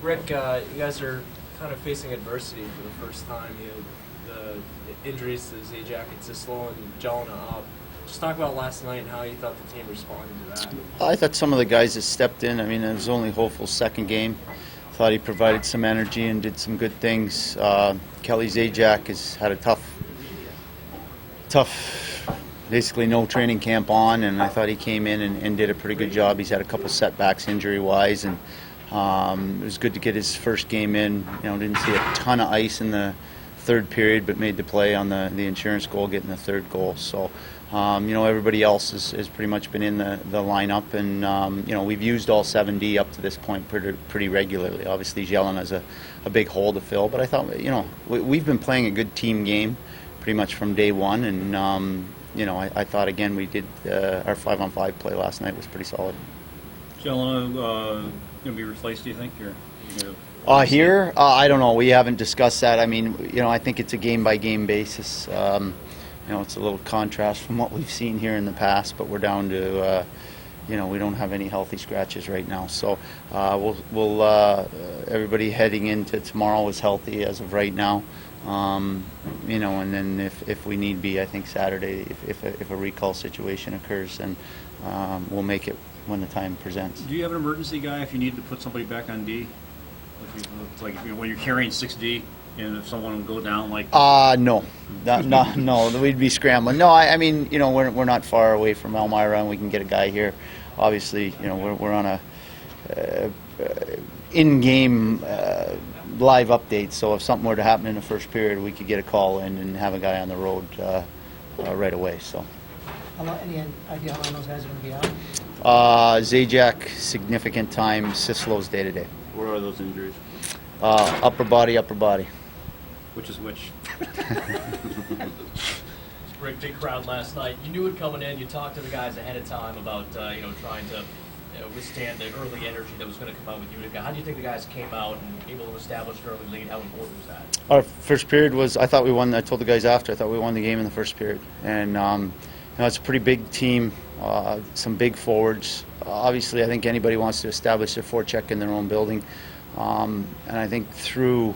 Rick, you guys are kind of facing adversity for the first time. The injuries to Zajac and Sislo and Jelena up. Just talk about last night and how you thought the team responded to that. I thought some of the guys that stepped in, it was only Hopeful's second game. Thought he provided some energy and did some good things. Kelly Zajac has had a tough, basically no training camp on, and I thought he came in and did a pretty good job. He's had a couple setbacks injury-wise, and it was good to get his first game in. Didn't see a ton of ice in the third period, but made the play on the insurance goal, getting the third goal. So, everybody else has pretty much been in the lineup, and we've used all 7D up to this point pretty regularly. Obviously, Jelena has a big hole to fill, but I thought we've been playing a good team game pretty much from day one, and I thought again we did our 5-on-5 play last night was pretty solid. Jelena going to be replaced, do you think? Here, I don't know. We haven't discussed that. I think it's a game-by-game basis. It's a little contrast from what we've seen here in the past, but we're down to, we don't have any healthy scratches right now. So everybody heading into tomorrow is healthy as of right now. And then if we need be, I think Saturday, if a recall situation occurs, then we'll make it when the time presents. Do you have an emergency guy if you need to put somebody back on D? When you're carrying 6D, and if someone will go down, no, we'd be scrambling. No, we're not far away from Elmira, and we can get a guy here. Obviously, we're on a in-game live update. So if something were to happen in the first period, we could get a call in and have a guy on the road right away. So. Any idea how long those guys are going to be out? Zajac, significant time. Sislo's day-to-day. What are those injuries? Upper body. Which is which? Rick, big crowd last night. You knew it coming in. You talked to the guys ahead of time about trying to withstand the early energy that was going to come out with Utica. How do you think the guys came out and able to establish an early lead? How important was that? Our first period was. I thought we won. I told the guys after. I thought we won the game in the first period, and it's a pretty big team. Some big forwards. Obviously, I think anybody wants to establish their forecheck in their own building. And I think through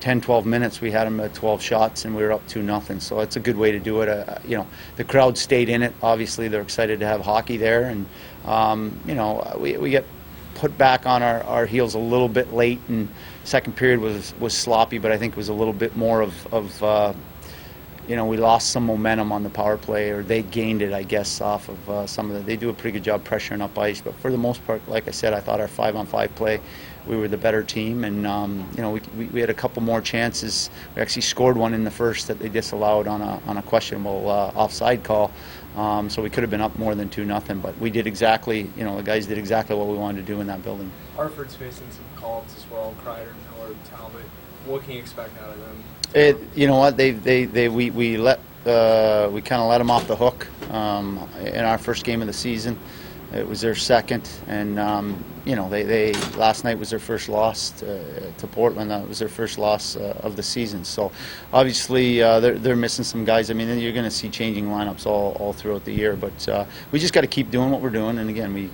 10, 12 minutes, we had them at 12 shots, and we were up 2-0. So it's a good way to do it. The crowd stayed in it. Obviously, they're excited to have hockey there. And, we get put back on our heels a little bit late, and second period was sloppy, but I think it was a little bit more of we lost some momentum on the power play, or they gained it, I guess, off of some of they do a pretty good job pressuring up ice. But for the most part, like I said, I thought our 5-on-5 play, we were the better team, and we had a couple more chances. We actually scored one in the first that they disallowed on a questionable offside call. So we could have been up more than 2-0, but we did exactly, the guys did exactly what we wanted to do in that building. Hartford's facing some call-ups as well. Kreider, Miller, Talbot. What can you expect out of them? You know what? We kind of let them off the hook in our first game of the season. It was their second, and they last night was their first loss to Portland. That was their first loss of the season. So obviously they're missing some guys. You're going to see changing lineups all throughout the year, but we just got to keep doing what we're doing. And again, we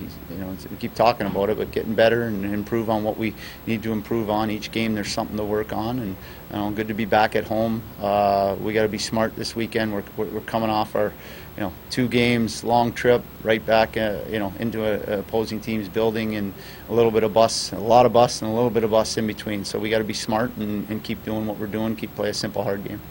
keep talking about it, but getting better and improve on what we need to improve on. Each game there's something to work on, and good to be back at home. We got to be smart this weekend. We're coming off our 2 games, long trip, right back, into a opposing team's building, and a lot of bus, and a little bit of bus in between. So we got to be smart and keep doing what we're doing, keep playing a simple, hard game.